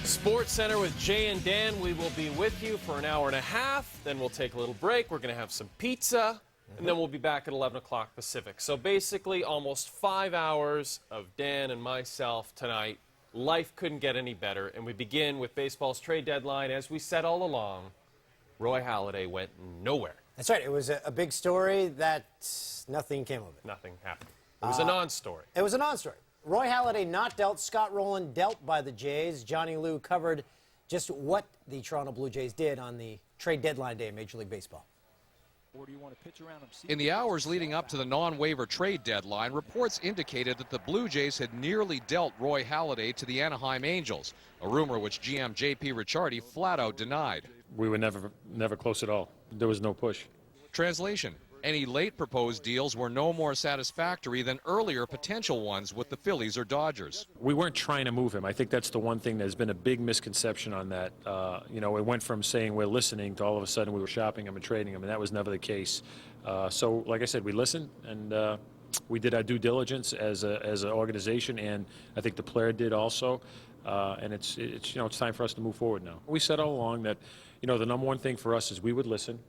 Sports Center with Jay and Dan. We will be with you for an hour and a half. Then we'll take a little break. We're going to have some pizza. And then we'll be back at 11 o'clock Pacific. So basically almost 5 hours of Dan and myself tonight. Life couldn't get any better. And we begin with baseball's trade deadline. As we said all along, Roy Halladay went nowhere. That's right. It was a big story that nothing came of it. Nothing happened. It was a non-story. It was a non-story. Roy Halladay not dealt. Scott Rowland dealt by the Jays. Johnny Liu covered just what the Toronto Blue Jays did on the trade deadline day in Major League Baseball. Or do you want to pitch around him? In the hours leading up to the non-waiver trade deadline, reports indicated that the Blue Jays had nearly dealt Roy Halladay to the Anaheim Angels, a rumor which GM J.P. Ricciardi flat out denied. We were never close at all. There was no push. Translation: any late proposed deals were no more satisfactory than earlier potential ones with the Phillies or Dodgers. We weren't trying to move him. I think that's the one thing there's been a big misconception on that. You know, it went from saying we're listening to all of a sudden we were shopping him and trading him, and that was never the case. So, like I said, we listened and we did our due diligence as an organization, and I think the player did also. And it's time for us to move forward now. We said all along that, the number one thing for us is we would listen.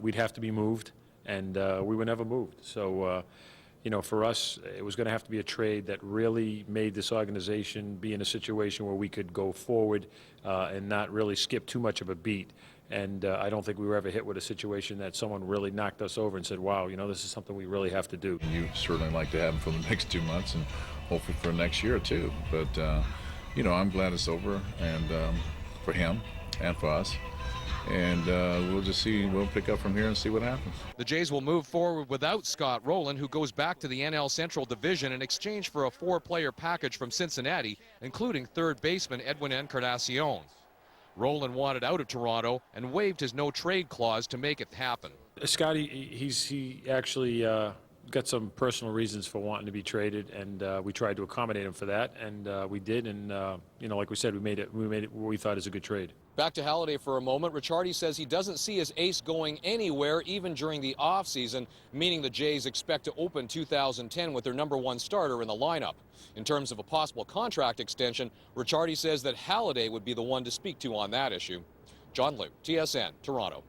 We'd have to be moved. And we were never moved. So, for us, it was going to have to be a trade that really made this organization be in a situation where we could go forward and not really skip too much of a beat. And I don't think we were ever hit with a situation that someone really knocked us over and said, wow, this is something we really have to do. You certainly like to have him for the next 2 months and hopefully for next year too. But, I'm glad it's over, and for him and for us. And we'll just see. We'll pick up from here and see what happens. The Jays will move forward without Scott Rowland, who goes back to the NL Central Division in exchange for a 4-player package from Cincinnati, including third baseman Edwin Encarnacion. Rowland wanted out of Toronto and waived his no-trade clause to make it happen. Scotty, he actually got some personal reasons for wanting to be traded, and we tried to accommodate him for that, and we did. And like we said, we made it what we thought is a good trade. Back to Halladay for a moment. Ricciardi says he doesn't see his ace going anywhere, even during the offseason, meaning the Jays expect to open 2010 with their #1 starter in the lineup. In terms of a possible contract extension, Ricciardi says that Halladay would be the one to speak to on that issue. John Liu, TSN, Toronto.